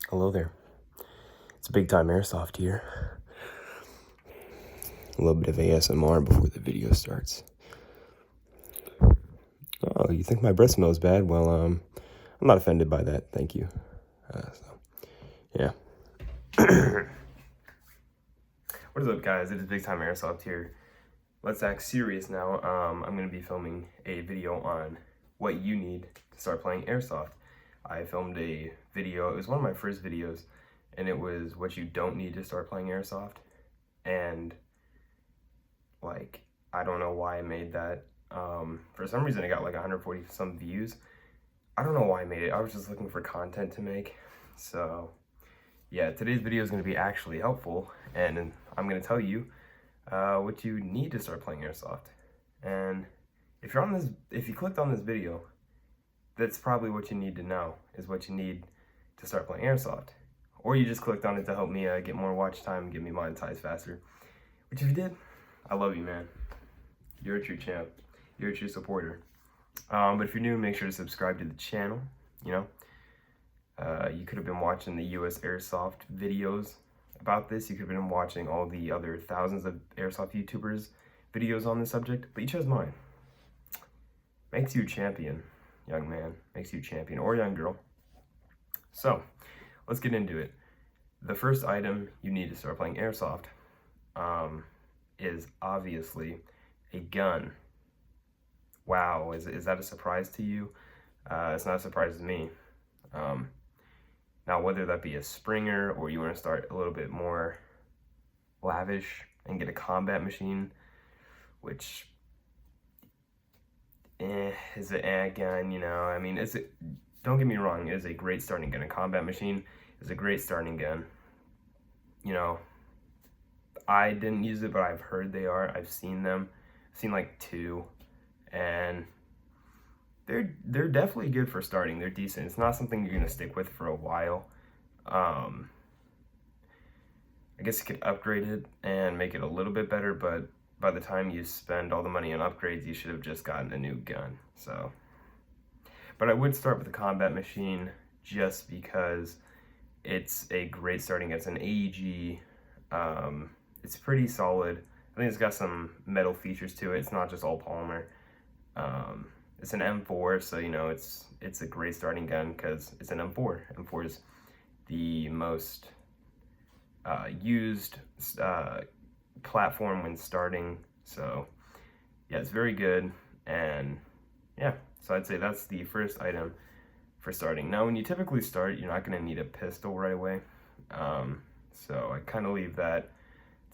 Hello there. It's Big Time Airsoft here. A little bit of ASMR before the video starts. Oh, you think my breath smells bad? Well, I'm not offended by that. Thank you. Yeah. What is up, guys? It is Big Time Airsoft here. Let's act serious now. I'm going to be filming a video on what you need to start playing Airsoft. I filmed a video. It was one of my first videos, and it was what you don't need to start playing Airsoft. And like, I don't know why I made that. For some reason, it got like 140 some views. I don't know why I made it. I was just looking for content to make. So yeah, today's video is going to be actually helpful, and I'm going to tell you what you need to start playing Airsoft. And if you clicked on this video, that's probably what you need to know, is what you need to start playing Airsoft. Or you just clicked on it to help me get more watch time and get me monetized faster. Which if you did, I love you, man. You're a true champ. You're a true supporter. But if you're new, make sure to subscribe to the channel. You could have been watching the US Airsoft videos about this. You could have been watching all the other thousands of Airsoft YouTubers videos on this subject, but you chose mine. Makes you a champion, young man. Makes you a champion, or young girl. So, let's get into it. The first item you need to start playing Airsoft is obviously a gun. Wow, is that a surprise to you? It's not a surprise to me. Now, whether that be a Springer or you want to start a little bit more lavish and get a combat machine, which is an gun, I mean, don't get me wrong, it is a great starting gun. A combat machine is a great starting gun. I didn't use it, but I've heard they are. I've seen them. I've seen like two, and they're definitely good for starting. They're decent. It's not something you're gonna stick with for a while. I guess you could upgrade it and make it a little bit better, but by the time you spend all the money on upgrades, you should have just gotten a new gun. So, but I would start with the combat machine just because it's a great starting. It's an AEG. It's pretty solid. I think it's got some metal features to it. It's not just all polymer. It's an M4, so it's a great starting gun because it's an M4. M4 is the most used platform when starting. So yeah, it's very good. And yeah, so I'd say that's the first item for starting. Now, when you typically start, you're not going to need a pistol right away. So I kind of leave that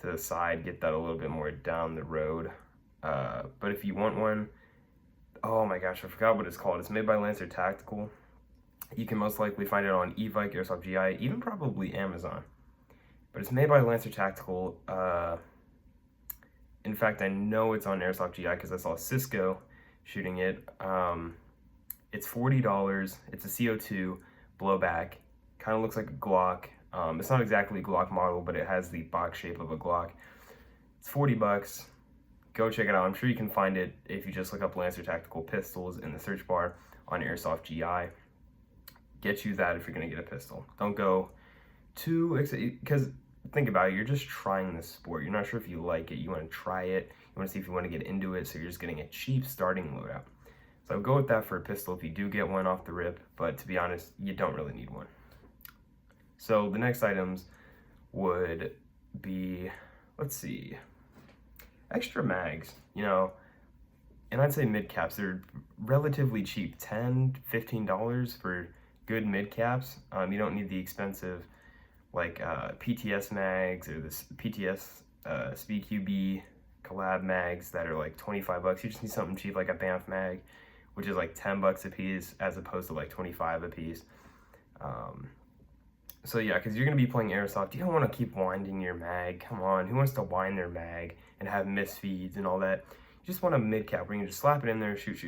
to the side, get that a little bit more down the road. But if you want one, oh my gosh, I forgot what it's called. It's made by Lancer Tactical. You can most likely find it on eVike, Airsoft GI, even probably Amazon. But it's made by Lancer Tactical. In fact, I know it's on Airsoft GI because I saw Cisco shooting it. It's $40. It's a CO2 blowback. Kind of looks like a Glock. It's not exactly a Glock model, but it has the box shape of a Glock. It's $40. Go check it out. I'm sure you can find it if you just look up Lancer Tactical Pistols in the search bar on Airsoft GI. Get you that if you're going to get a pistol. Don't go too, because think about it, you're just trying this sport. You're not sure if you like it. You want to try it. You want to see if you want to get into it, so you're just getting a cheap starting loadout. So go with that for a pistol if you do get one off the rip, but to be honest, you don't really need one. So the next items would be, let's see, extra mags, and I'd say mid caps. They're relatively cheap, $10, $15 for good mid caps. You don't need the expensive like PTS mags or this PTS Speed QB collab mags that are like $25. You just need something cheap like a Banff mag, which is like $10 a piece as opposed to like 25 a piece. So yeah, because you're going to be playing Airsoft, you don't want to keep winding your mag. Come on, who wants to wind their mag and have misfeeds and all that? You just want a mid-cap where you can just slap it in there, shoot,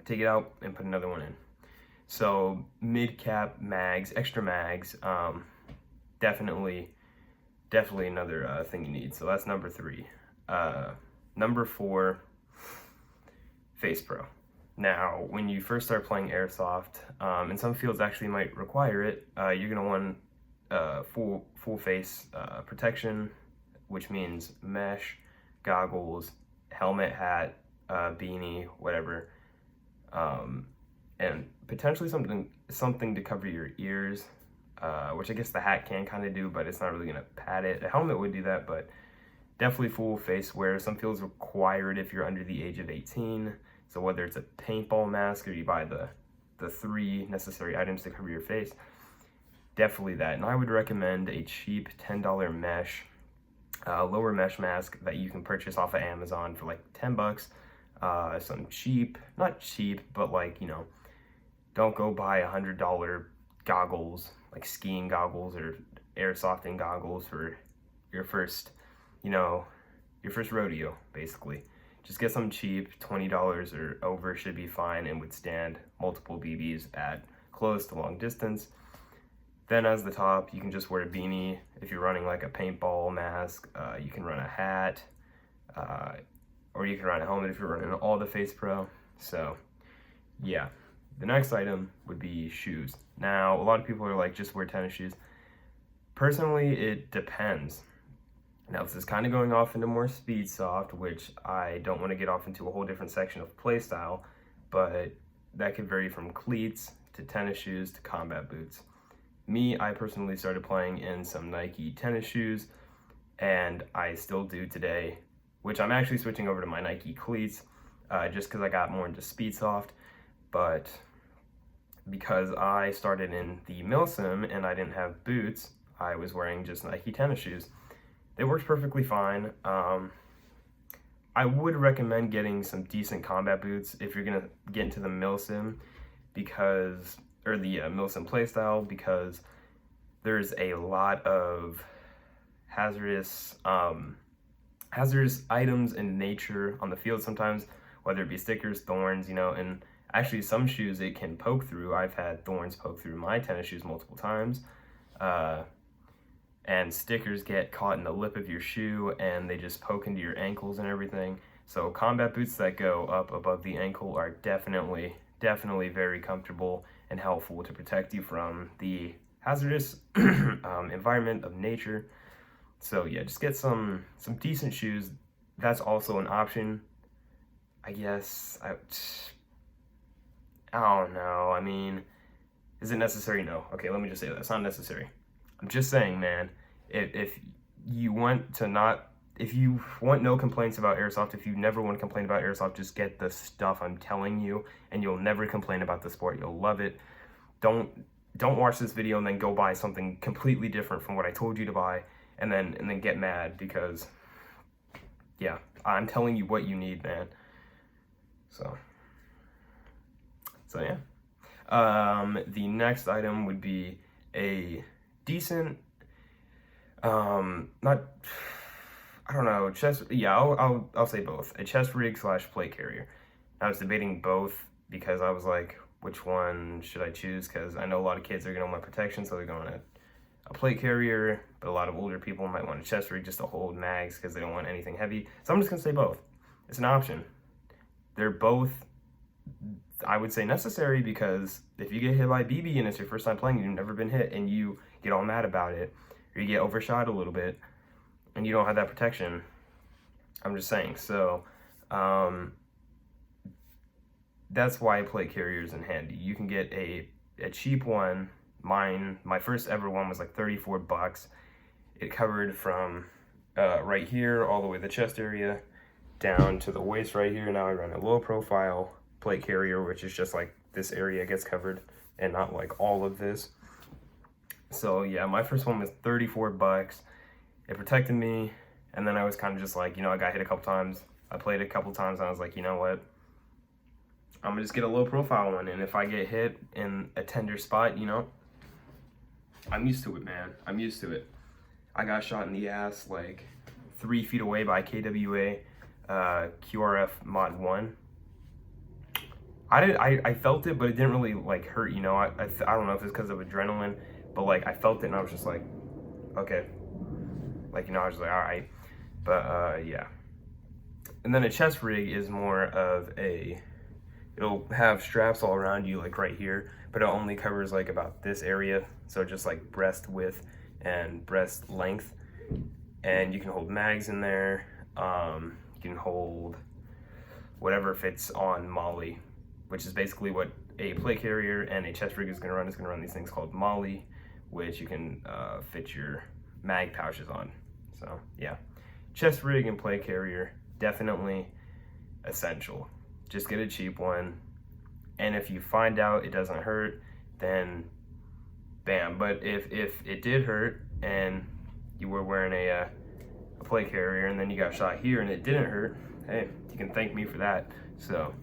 take it out, and put another one in. So mid-cap mags, extra mags, definitely another thing you need. So that's number 3. Number 4, Face Pro. Now, when you first start playing Airsoft, and some fields actually might require it, you're gonna want full face protection, which means mesh, goggles, helmet, hat, beanie, whatever, and potentially something to cover your ears, which I guess the hat can kind of do, but it's not really gonna pad it. A helmet would do that, but definitely full face wear. Some fields require it if you're under the age of 18. So whether it's a paintball mask or you buy the 3 necessary items to cover your face, definitely that. And I would recommend a cheap $10 mesh, lower mesh mask that you can purchase off of Amazon for like 10 bucks. Some cheap, not cheap, but like, you know, don't go buy $100 goggles, like skiing goggles or airsofting goggles for your first, you know, your first rodeo, basically. Just get some cheap, $20 or over should be fine and withstand multiple BBs at close to long distance. Then as the top, you can just wear a beanie. If you're running like a paintball mask, you can run a hat, or you can run a helmet if you're running all the Face Pro. So yeah, the next item would be shoes. Now, a lot of people are like, just wear tennis shoes. Personally, it depends. Now, this is kind of going off into more speed soft, which I don't want to get off into a whole different section of play style, but that could vary from cleats to tennis shoes to combat boots. Me, I personally started playing in some Nike tennis shoes, and I still do today, which I'm actually switching over to my Nike cleats, just because I got more into speed soft. But because I started in the milsim and I didn't have boots, I was wearing just Nike tennis shoes. It works perfectly fine. I would recommend getting some decent combat boots if you're gonna get into the milsim, because, or the milsim playstyle, because there's a lot of hazardous items in nature on the field sometimes, whether it be stickers, thorns, you know, and actually some shoes it can poke through. I've had thorns poke through my tennis shoes multiple times. And stickers get caught in the lip of your shoe and they just poke into your ankles and everything. So combat boots that go up above the ankle are definitely very comfortable and helpful to protect you from the hazardous environment of nature. So yeah, just get some decent shoes. That's also an option, I guess. I don't know. I mean, is it necessary? No. Okay, let me just say that. It's not necessary. I'm just saying, man, if you want no complaints about Airsoft, if you never want to complain about Airsoft, just get the stuff I'm telling you, and you'll never complain about the sport. You'll love it. Don't watch this video and then go buy something completely different from what I told you to buy, and then get mad because, yeah, I'm telling you what you need, man. So yeah. The next item would be a decent, I'll say both. A chest rig / plate carrier. I was debating both because I was like, which one should I choose? Because I know a lot of kids are gonna want protection, so they're going to a plate carrier, but a lot of older people might want a chest rig just to hold mags because they don't want anything heavy. So I'm just gonna say both. It's an option. They're both, I would say, necessary, because if you get hit by a BB and it's your first time playing, you've never been hit, and you get all mad about it, or you get overshot a little bit, and you don't have that protection, I'm just saying. So that's why a plate carrier is in handy. You can get a cheap one. My first ever one was like 34 bucks. It covered from right here all the way to the chest area down to the waist right here. Now I run a low profile plate carrier, which is just like this area gets covered and not like all of this. So yeah, my first one was 34 bucks. It protected me, and then I was kind of just like, you know, I got hit a couple times. I played a couple times, and I was like, you know what? I'm gonna just get a low profile one, and if I get hit in a tender spot, you know, I'm used to it, man. I'm used to it. I got shot in the ass like 3 feet away by KWA QRF Mod 1. I felt it, but it didn't really like hurt, you know. I don't know if it's because of adrenaline, but like I felt it and I was just like, okay. Like, you know, I was like, all right. But yeah. And then a chest rig is more of a it'll have straps all around you, like right here, but it only covers like about this area, so just like breast width and breast length. And you can hold mags in there. You can hold whatever fits on Molly, which is basically what a plate carrier and a chest rig is going to run. It's going to run these things called Molly, which you can fit your mag pouches on. So yeah, chest rig and plate carrier, definitely essential. Just get a cheap one, and if you find out it doesn't hurt, then bam. But if it did hurt and you were wearing a plate carrier and then you got shot here and it didn't hurt, hey, you can thank me for that. So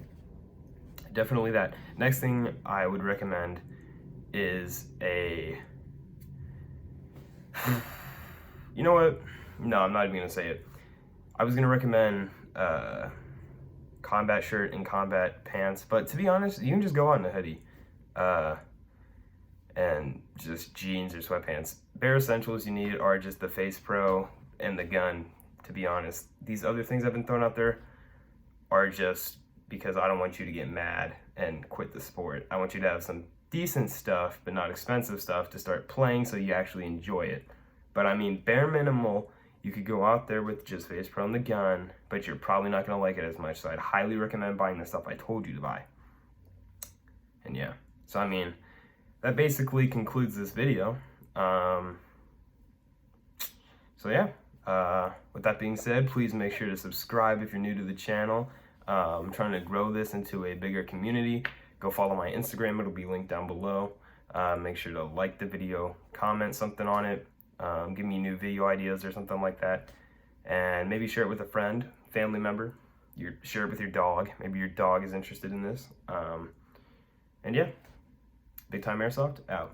definitely that. Next thing I would recommend is a you know what, no, I'm not even gonna say it. I was gonna recommend combat shirt and combat pants, but to be honest, you can just go out in a hoodie and just jeans or sweatpants. Bare essentials you need are just the Face Pro and the gun, to be honest. These other things I've been throwing out there are just because I don't want you to get mad and quit the sport. I want you to have some decent stuff, but not expensive stuff, to start playing so you actually enjoy it. But I mean, bare minimal, you could go out there with just Face Pro and the gun, but you're probably not gonna like it as much, so I'd highly recommend buying the stuff I told you to buy. And yeah, so I mean, that basically concludes this video. So yeah, with that being said, please make sure to subscribe if you're new to the channel. I'm trying to grow this into a bigger community. Go follow my Instagram, it'll be linked down below. Make sure to like the video, comment something on it, give me new video ideas or something like that, and maybe share it with a friend, family member. Share it with your dog. Maybe your dog is interested in this. And yeah, Big Time Airsoft out.